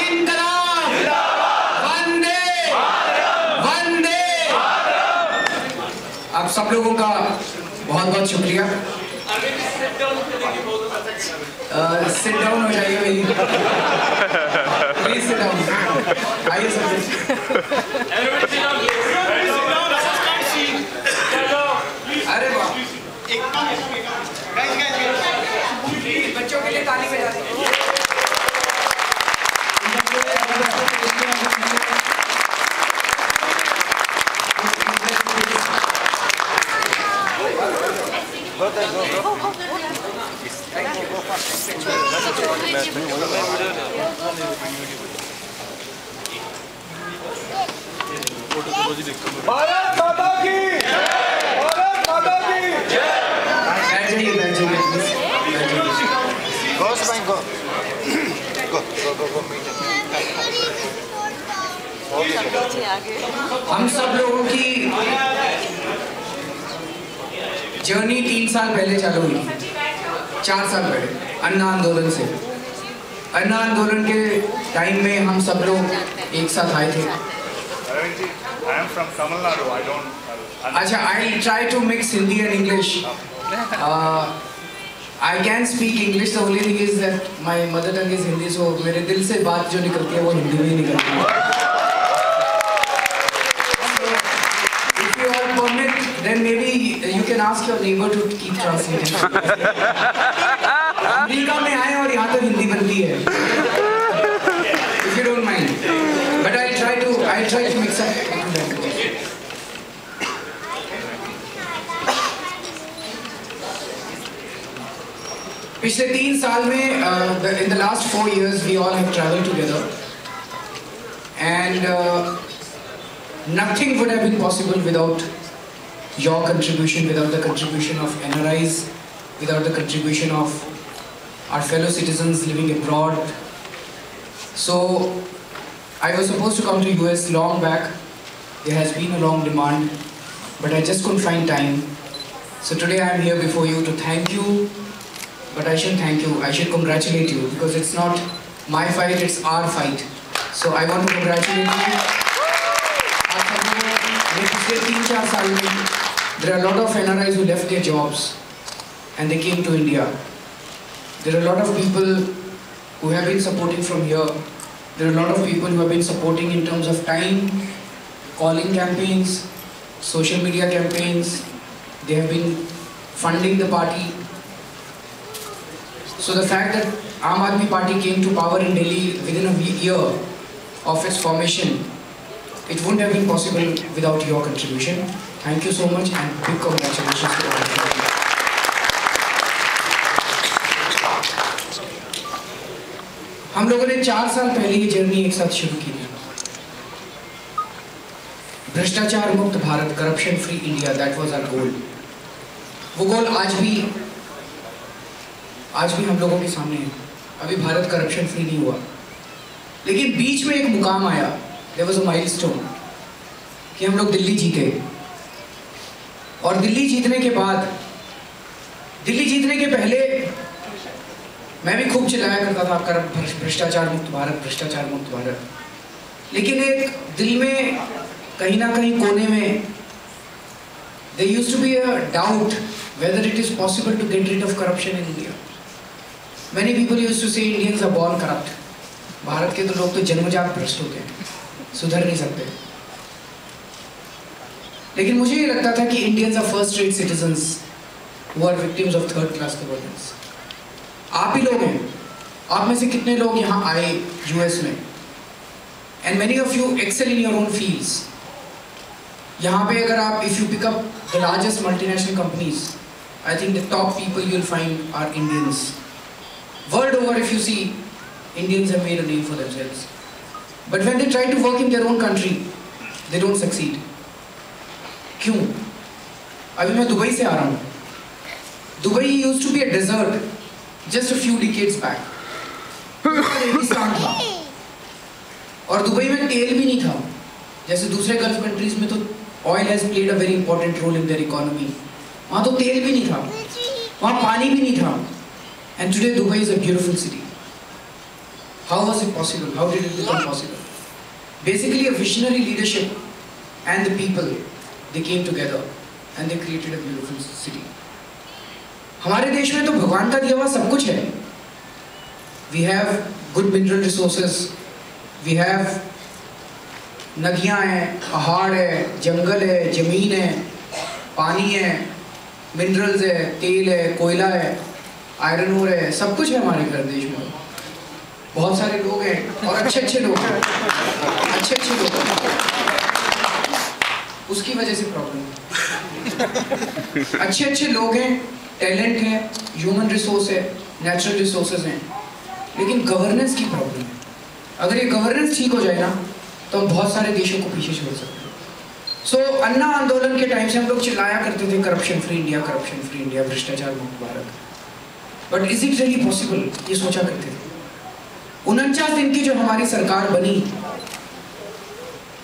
इनकलाब, वंदे वंदे। आप सब लोगों का बहुत बहुत शुक्रिया। सिट डाउन हो जाइए भाई, प्लीज सिट डाउन। आइए सब। अरे वाह, बच्चों के लिए ताली बजा दीजिए। भारत माता की जय, भारत माता की जय। हम सब लोगों की जर्नी 3 साल पहले चालू हुई, 4 साल पहले अन्ना आंदोलन से। अन्ना आंदोलन के टाइम में हम सब लोग एक साथ आए थे। I am from Tamil Nadu. I don't. अच्छा, I'll try to mix Hindi and English. I can speak English. The only thing is that my mother tongue is Hindi, so मेरे दिल से बात जो निकलती है वो हिंदी में ही निकलती है। If you all permit, then maybe you can ask your neighbor to keep translating. America में आए और यहाँ तो हिंदी बनती है। If you don't mind, but I'll try to mix up two languages. पिछले 3 साल में in the last 4 years we all have traveled together, and nothing would have been possible without your contribution, without the contribution of NRIs, without the contribution of our fellow citizens living abroad. So I was supposed to come to US long back. There has been a long demand, but I just couldn't find time. So today I am here before you to thank you. But I shouldn't thank you, I should congratulate you, because it's not my fight, it's our fight. So I want to congratulate you. पिछले 3-4 साल में there are a lot of NRIs who left their jobs and they came to India. There are a lot of people who have been supporting from here. There are a lot of people who have been supporting in terms of time, calling campaigns, social media campaigns. They have been funding the party. So the fact that Aam Aadmi Party came to power in Delhi within a year of its formation, it wouldn't have been possible without your contribution. Thank you so much and big congratulations to all of you. हम लोगों ने 4 साल पहले ये journey एक साथ शुरू की थी। भ्रष्टाचार मुक्त Bharat, corruption free India, that was our goal. वो गोल आज भी हम लोगों के सामने है। अभी भारत करप्शन फ्री नहीं हुआ, लेकिन बीच में एक मुकाम आया, देयर वाज अ माइलस्टोन कि हम लोग दिल्ली जीते। और दिल्ली जीतने के बाद, दिल्ली जीतने के पहले मैं भी खूब चिल्लाया करता था भ्रष्टाचार मुक्त भारत, भ्रष्टाचार मुक्त भारत। लेकिन एक दिल में कहीं ना कहीं कोने में there used to be a doubt whether it is possible to get rid of corruption in India. Many people used to say Indians are born corrupt. Bharat के तो लोग तो जन्मजात भ्रष्ट होते हैं, सुधर नहीं सकते। लेकिन मुझे ये लगता था कि Indians are first rate citizens who are victims of third class governance. आप ही लोग हैं, आप में से कितने लोग यहाँ आए US में, and many of you excel in your own fields. यहाँ पे अगर आप if you pick up the largest multinational companies, I think the top people you'll find are Indians. World over, if you see, Indians have made a name for themselves. But when they try to work in their own country, they don't succeed. क्यों? अभी मैं Dubai से आ रहा हूँ। Dubai used to be a desert just a few decades back. रेगिस्तान था, और Dubai में तेल भी नहीं था। जैसे दूसरे गल्फ कंट्रीज में तो oil has played a very important role in their economy. वहाँ तो तेल भी नहीं था, वहाँ पानी भी नहीं था। And today Dubai is a beautiful city. How was it possible? How did it become possible? Basically, a visionary leadership and the people, they came together and they created a beautiful city. हमारे देश में तो भगवान का दिया हुआ सब कुछ है. We have good mineral resources. We have नदियाँ हैं, पहाड़ है, जंगल है, जमीन है, पानी है, मिनरल्स है, तेल है, कोयला है, आयरन ओर है, सब कुछ है हमारे घर देश में. बहुत सारे लोग हैं और अच्छे अच्छे लोग हैं, अच्छे अच्छे लोग हैं. उसकी वजह से प्रॉब्लम है. अच्छे अच्छे लोग हैं, टैलेंट है, ह्यूमन रिसोर्स है, नेचुरल रिसोर्सेज हैं, लेकिन गवर्नेंस की प्रॉब्लम है. अगर ये गवर्नेंस ठीक हो जाए ना तो हम बहुत सारे देशों को पीछे छोड़ सकते हैं. सो अन्ना आंदोलन के टाइम से हम लोग चिल्लाया करते थे corruption free India, corruption free India, भ्रष्टाचार मुक्त Bharat. But is it really possible? ये सोचा करते थे. 49 दिन की जो हमारी सरकार बनी,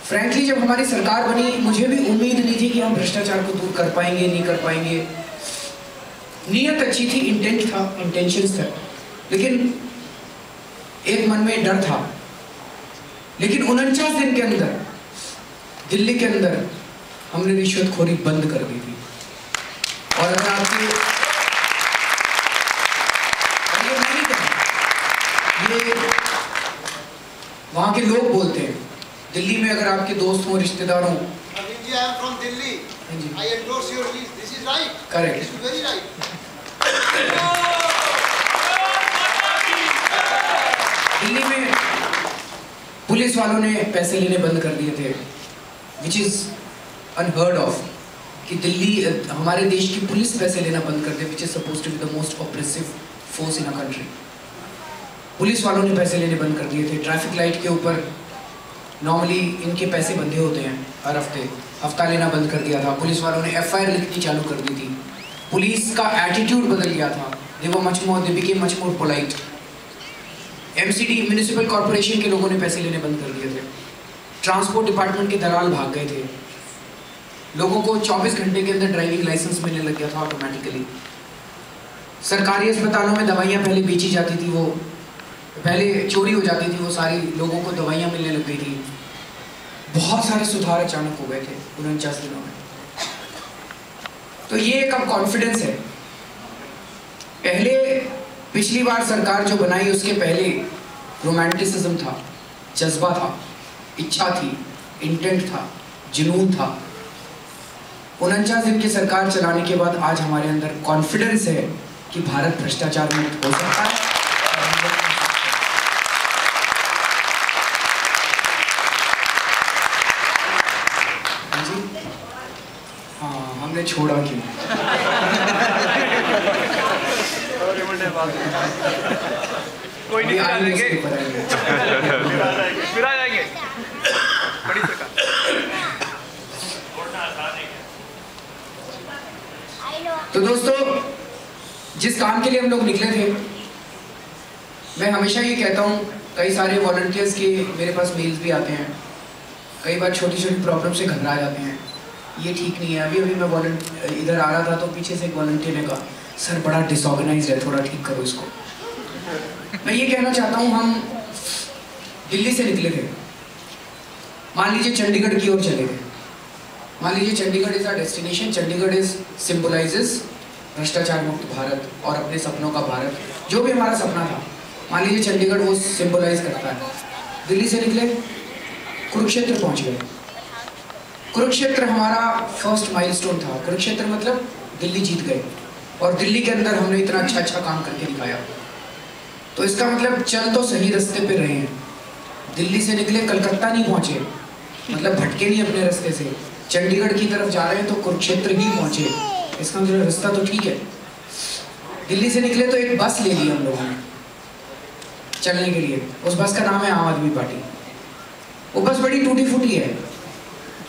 फ्रैंकली जब हमारी सरकार बनी मुझे भी उम्मीद नहीं थी कि हम भ्रष्टाचार को दूर कर पाएंगे, नहीं कर पाएंगे. नीयत अच्छी थी, इंटेंट था, इंटेंशंस था, लेकिन एक मन में डर था. लेकिन 49 दिन के अंदर दिल्ली के अंदर हमने रिश्वतखोरी बंद कर दी थी. और अगर आपके ये वहाँ के लोग बोलते हैं, दिल्ली में अगर आपके दोस्त हों, रिश्तेदार हों. करेक्ट. दिल्ली में पुलिस वालों ने पैसे लेने बंद कर दिए थे, विच इज अनहर्ड ऑफ. कि दिल्ली हमारे देश की पुलिस पैसे लेना बंद कर दे, which is supposed to be the most oppressive force in a country. Police वालों ने पैसे लेने बंद कर दिए थे. ट्रैफिक लाइट के ऊपर नॉर्मली इनके पैसे बंधे होते हैं हर हफ्ते, हफ्ता लेना बंद कर दिया था. पुलिस वालों ने FIR लिखनी चालू कर दी थी. पुलिस का एटीट्यूड बदल गया था. They became much more polite. MCD municipal corporation के लोगों ने पैसे लेने बंद कर दिए थे. ट्रांसपोर्ट डिपार्टमेंट के दलाल भाग गए थे. लोगों को 24 घंटे के अंदर ड्राइविंग लाइसेंस मिलने लग गया था ऑटोमेटिकली. सरकारी अस्पतालों में दवाइयाँ पहले बेची जाती थी, वो पहले चोरी हो जाती थी, वो सारी लोगों को दवाइयाँ मिलने लग गई थी. बहुत सारे सुधार अचानक हो गए थे 49 दिनों में. तो ये एक अब कॉन्फिडेंस है. पहले पिछली बार सरकार जो बनाई उसके पहले रोमांटिसिज्म था, जज्बा था, इच्छा थी, इंटेंट था, जुनून था. 49 दिन की सरकार चलाने के बाद आज हमारे अंदर कॉन्फिडेंस है कि भारत भ्रष्टाचार मुक्त हो सकता है. हाँ, हमने छोड़ा क्यों? कोई नहीं, आ जाएंगे, फिर आ जाएंगे. बड़ी सरकार. तो दोस्तों, जिस काम के लिए हम लोग निकले थे, मैं हमेशा ये कहता हूँ, कई सारे वॉलंटियर्स के मेरे पास मेल्स भी आते हैं. कई बार छोटी छोटी प्रॉब्लम से घबरा जाते हैं, ये ठीक नहीं है. अभी मैं इधर आ रहा था तो पीछे से एक वॉलंटियर ने कहा, सर बड़ा डिसऑर्गेनाइज्ड है, थोड़ा ठीक करो इसको. मैं ये कहना चाहता हूँ, हम दिल्ली से निकले थे. मान लीजिए चंडीगढ़ की ओर चले गए. मान लीजिए Chandigarh is our destination. Chandigarh is symbolizes भ्रष्टाचार मुक्त भारत और अपने सपनों का भारत. जो भी हमारा सपना था, मान लीजिए चंडीगढ़ वो सिंबलाइज करता है. दिल्ली से निकले, कुरुक्षेत्र पहुंच गए. कुरुक्षेत्र हमारा फर्स्ट माइलस्टोन था. कुरुक्षेत्र मतलब दिल्ली जीत गए, और दिल्ली के अंदर हमने इतना अच्छा काम करके दिखाया. तो इसका मतलब चल तो सही रास्ते पे रहे हैं. दिल्ली से निकले, कलकत्ता नहीं पहुंचे, मतलब भटके नहीं अपने रास्ते से. चंडीगढ़ की तरफ जा रहे हैं तो कुरुक्षेत्र ही पहुंचे. इसका मतलब रास्ता तो ठीक है. दिल्ली से निकले तो एक बस ले ली हम लोगों ने चलने के लिए. उस बस का नाम है आम आदमी पार्टी. वो बस बड़ी टूटी फूटी है,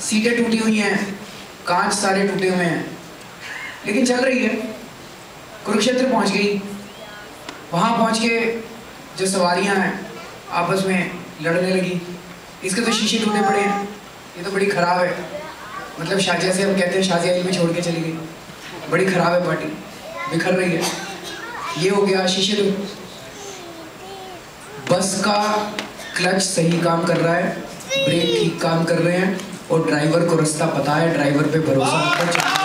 सीटें टूटी हुई हैं, कांच सारे टूटे हुए हैं, लेकिन चल रही है. कुरुक्षेत्र पहुंच गई. वहाँ पहुँच के जो सवारियाँ हैं आपस में लड़ने लगी. इसके तो शीशे टूटे पड़े हैं, ये तो बड़ी ख़राब है. मतलब शाजिया से हम कहते हैं शाजिया में छोड़ के चली गई, बड़ी ख़राब है पार्टी, बिखर रही है. ये हो गया, शीशे तो बस का क्लच सही काम कर रहा है, ब्रेक ठीक काम कर रहे हैं और ड्राइवर को रास्ता पता है, ड्राइवर पे भरोसा रखकर चल रहे हैं।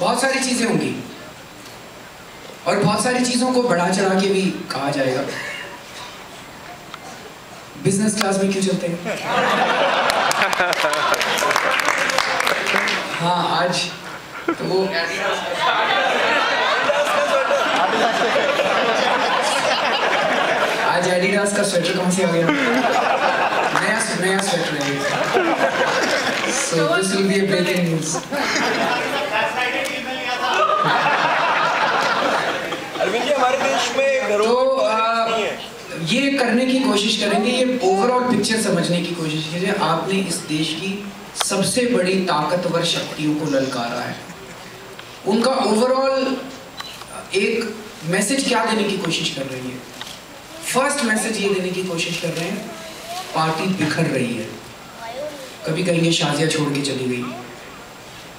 बहुत सारी चीजें होंगी और बहुत सारी चीजों को बढ़ा चढ़ा के भी कहा जाएगा। बिजनेस क्लास में क्यों चलते हैं? हाँ, आज तो वो आज एडिडास का स्वेटर कहाँ से आ गया? नया स्वेटर है। So this will be a breaking news. Arvind ji, हमारे देश में घरों तो ये करने की कोशिश करेंगे, ये ओवरऑल पिक्चर समझने की कोशिश कीजिए। आपने इस देश की सबसे बड़ी ताकतवर शक्तियों को ललकारा है। उनका ओवरऑल एक मैसेज क्या देने की कोशिश कर रही है? फर्स्ट मैसेज ये देने की कोशिश कर रहे हैं, पार्टी बिखर रही है। कभी कहेंगे शाजिया छोड़ के चली गई।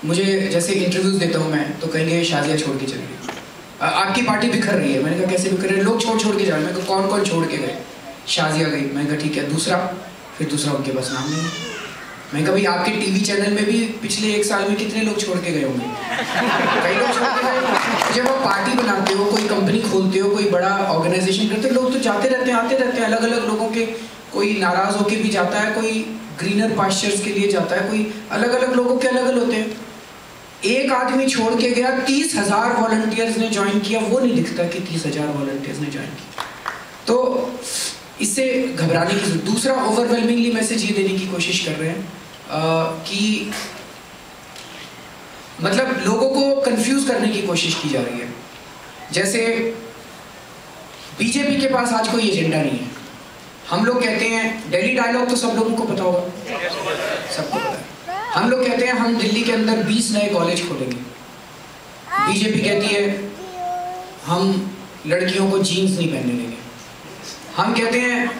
मुझे जैसे इंटरव्यूज देता हूँ मैं, तो कहेंगे शाजिया छोड़ के चली गई, आपकी पार्टी बिखर रही है। मैंने कहा कैसे बिखर रही है? लोग छोड़ के जा रहे हैं। मैं कहा कौन कौन छोड़ के गए? शाजिया गई। मैंने कहा ठीक है, दूसरा? फिर दूसरा उनके पास नाम नहीं है। मैं कहा भाई आपके टीवी चैनल में भी पिछले 1 साल में कितने लोग छोड़ के गए होंगे? कई लोग छोड़ के गए। जब आप पार्टी बनाते हो, कोई कंपनी खोलते हो, कोई बड़ा ऑर्गेनाइजेशन करते हो, लोग तो जाते रहते हैं, आते रहते हैं, अलग अलग लोगों के। कोई नाराज होके भी जाता है, कोई ग्रीनर पास्चर्स के लिए जाता है, कोई अलग अलग लोगों के अलग अलग होते हैं। एक आदमी छोड़ के गया, 30,000 वॉलंटियर्स ने ज्वाइन किया। वो नहीं दिखता कि 30,000 वॉलंटियर्स ने ज्वाइन किया। तो इससे घबराने की। दूसरा, ओवरवेलमिंगली मैसेज ये देने की कोशिश कर रहे हैं कि मतलब लोगों को कंफ्यूज करने की कोशिश की जा रही है। जैसे बीजेपी के पास आज कोई एजेंडा नहीं है। हम लोग कहते हैं, दिल्ली डायलॉग तो सब लोगों को पता होगा, सबको पता है। हम लोग कहते हैं हम दिल्ली के अंदर 20 नए कॉलेज खोलेंगे। बीजेपी कहती है हम लड़कियों को जीन्स नहीं पहनने देंगे। हम कहते हैं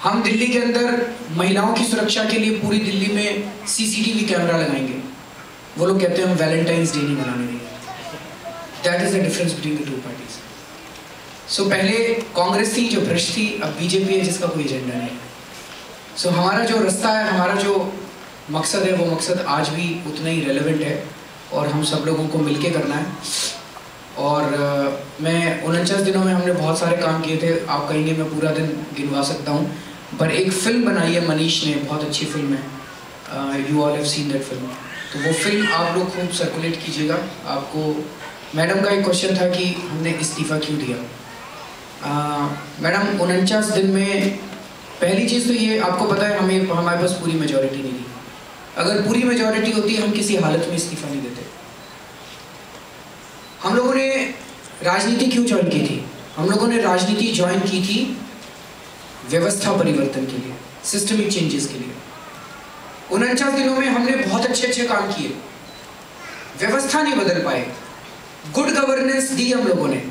हम दिल्ली के अंदर महिलाओं की सुरक्षा के लिए पूरी दिल्ली में सीसीटीवी कैमरा लगाएंगे। वो लोग कहते हैं हम वैलेंटाइंस डे नहीं मनाने देंगे। That is the difference between the two parties. So पहले कांग्रेस थी जो भ्रष्ट थी, अब बीजेपी है जिसका कोई एजेंडा नहीं। सो हमारा जो रास्ता है, हमारा जो मकसद है, वो मकसद आज भी उतना ही रेलेवेंट है और हम सब लोगों को मिलके करना है। और मैं 49 दिनों में हमने बहुत सारे काम किए थे। आप कहेंगे मैं पूरा दिन गिनवा सकता हूँ, पर एक फिल्म बनाई है मनीष ने, बहुत अच्छी फिल्म है, you all have seen that film. तो वो फिल्म आप लोग खूब सर्कुलेट कीजिएगा। आपको मैडम का एक क्वेश्चन था कि हमने इस्तीफ़ा क्यों दिया। मैडम 49 दिन में पहली चीज़ तो ये आपको पता है, हमारे पास पूरी मेजॉरिटी नहीं थी। अगर पूरी मेजॉरिटी होती हम किसी हालत में इस्तीफ़ा नहीं देते। हम लोगों ने राजनीति क्यों ज्वाइन की थी? हम लोगों ने राजनीति ज्वाइन की थी व्यवस्था परिवर्तन के लिए, सिस्टमिक चेंजेस के लिए। 49 दिनों में हमने बहुत अच्छे काम किए, व्यवस्था नहीं बदल पाए। गुड गवर्नेंस दी हम लोगों ने,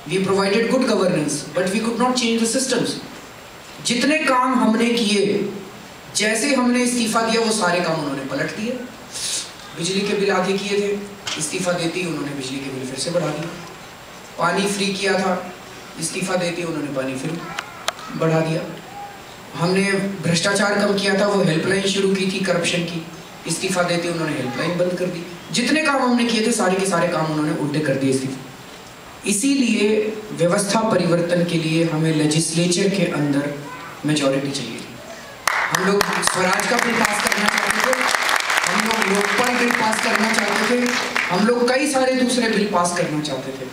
we provided good governance, but we could not change the systems. जितने काम हमने किए, जैसे हमने इस्तीफा दिया वो सारे काम उन्होंने पलट दिए। बिजली के बिल आगे किए थे, इस्तीफा देती उन्होंने बिजली के बिल फिर से बढ़ा दिया। पानी फ्री किया था, इस्तीफा देती उन्होंने पानी फिर बढ़ा दिया। हमने भ्रष्टाचार कम किया था, वो हेल्पलाइन शुरू की थी करप्शन की, इस्तीफा देती उन्होंने हेल्पलाइन बंद कर दी। जितने काम हमने किए थे सारे के सारे काम उन्होंने उल्टे कर दिए इस्तीफा। इसीलिए व्यवस्था परिवर्तन के लिए हमें लेजिस्लेचर के अंदर मेजॉरिटी चाहिए थी। हम लोग स्वराज का बिल पास करना चाहते थे, हम लोग लोकपाल बिल पास करना चाहते थे, हम लोग कई सारे दूसरे बिल पास करना चाहते थे।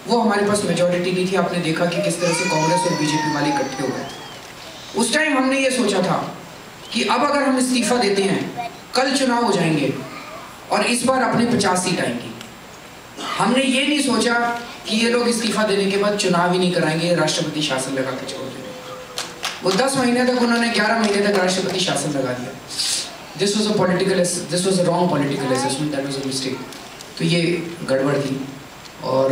वो हमारे पास मेजॉरिटी नहीं थी। आपने देखा कि किस तरह से कांग्रेस और बीजेपी वाले इकट्ठे हो गए। उस टाइम हमने ये सोचा था कि अब अगर हम इस्तीफा देते हैं, कल चुनाव हो जाएंगे और इस बार अपने 50 सीट आएंगी। हमने ये नहीं सोचा कि ये लोग इस्तीफा देने के बाद चुनाव ही नहीं कराएंगे, राष्ट्रपति शासन लगा के छोड़ देंगे। वो 10 महीने तक उन्होंने 11 महीने तक राष्ट्रपति शासन लगा दिया। This was a wrong political assessment, that was a mistake. तो ये गड़बड़ थी। और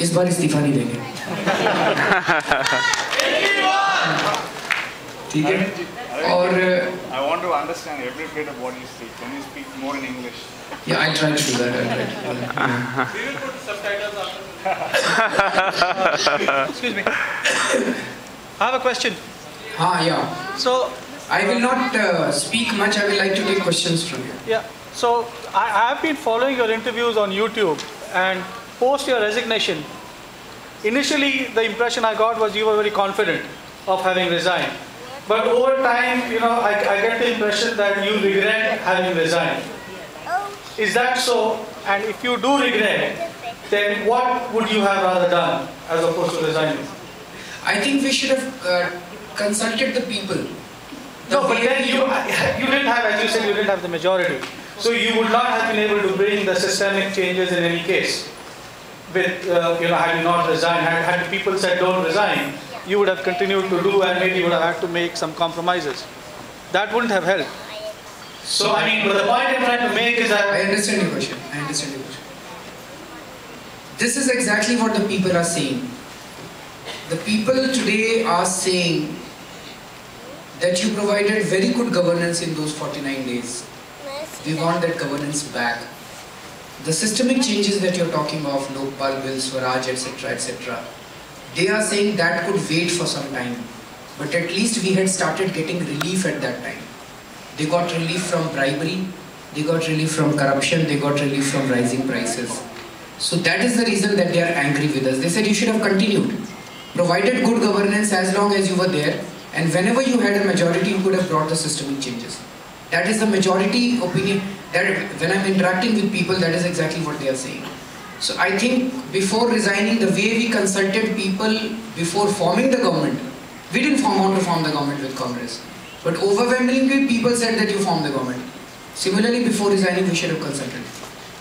इस बार इस्तीफा नहीं देंगे। ठीक है? और I want to understand every bit of what you speak. Can you speak more in English? yeah, I'll try to do that. We will put subtitles after. Excuse me. I have a question. हाँ, yeah. So, I will not speak much. I will like to take questions from you. yeah. So, I have been following your interviews on YouTube, and post your resignation. Initially, the impression I got was you were very confident of having resigned. But over time, you know, I get the impression that you regret having resigned. Is that so? And if you do regret, then what would you have rather done as opposed to resigning? I think we should have consulted the people. No, but then you didn't have, as you said, you didn't have the majority. So you would not have been able to bring the systemic changes in any case. With, you know, had you not resigned, had people said don't resign, you would have continued to do, and maybe you would have had to make some compromises. That wouldn't have helped. So I mean, but the point I'm trying to make is that I understand your question. This is exactly what the people are saying. The people today are saying that you provided very good governance in those 49 days. We want that governance back. The systemic changes that you're talking of, Lokpal Bill, Swaraj, etc., etc., they are saying that could wait for some time. But at least we had started getting relief at that time. They got relief from bribery, they got relief from corruption, they got relief from rising prices. So that is the reason that they are angry with us. They said you should have continued, provided good governance as long as you were there, and whenever you had a majority, you could have brought the systemic changes. That is the majority opinion. That when I'm interacting with people, that is exactly what they are saying. So I think before resigning, the way we consulted people before forming the government, we didn't want to form the government with Congress. But overwhelmingly, people said that you form the government. Similarly, before resigning, we should have consulted.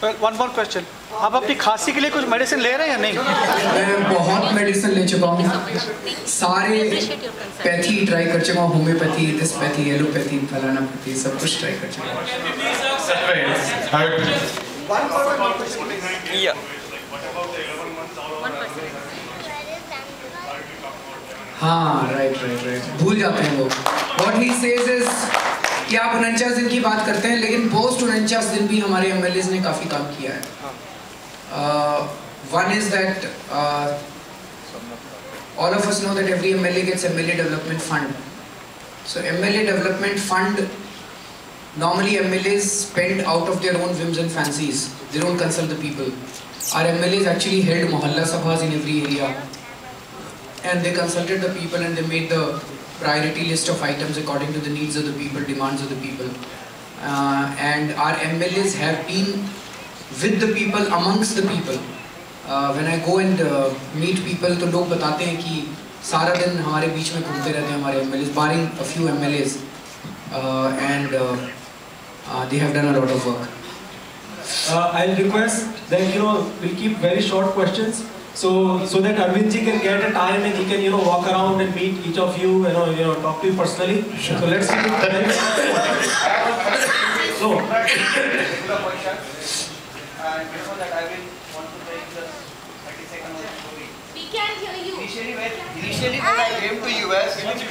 Well, one more question. आप अपनी खांसी के लिए कुछ medicine ले रहे हैं या नहीं? मैं बहुत मेडिसिन ले चुका हूँ. सारे पैथी ट्राई कर चुका हूँ, होम्योपैथी, डिस्पैथी, एलोपैथी, फलाना पैथी, सब कुछ ट्राई कर चुका हूँ. हाँ, राइट. भूल जाते हैं लोग. What he says is कि आप 49 दिन की बात करते हैं, लेकिन पोस्ट 49 दिन भी हमारे MLAs ने काफ़ी काम किया है. One is that all of us know that every MLA gets MLA Development Fund. So MLA Development Fund, normally MLAs spend out of their own whims and fancies. They don't consult the people. Our MLAs actually held Mohalla Sabhas in every area. And they consulted the people and they made the priority list of items according to the needs of the people, demands of the people. And our MLAs have been with the people, amongst the people. When I go and meet people, तो लोग बताते हैं कि सारा दिन हमारे बीच में घूमते रहते हैं हमारे MLAs, barring a few MLAs, and they have done a lot of work. I'll request that we'll keep very short questions, so that Arvind ji can get a time and he can walk around and meet each of you, talk to you personally. Sure. So let's keep it very so. And you know that I will want to take this 30 seconds of story. We can't hear you. Initially when I came to US, Initially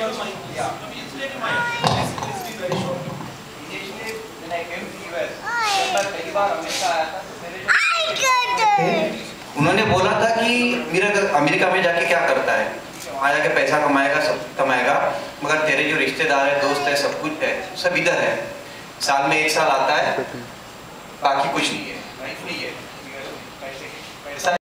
when I came to US, जब मैं पहली बार America आया था तो मेरे जो उन्होंने बोला था कि मेरा अमेरिका में जाके क्या करता है, वहाँ जाके पैसा कमाएगा, सब कमाएगा, मगर तेरे जो रिश्तेदार है, दोस्त है, सब कुछ है, सब इधर है, साल में 1 साल आता है, बाकी कुछ नहीं है, लाइफ नहीं है.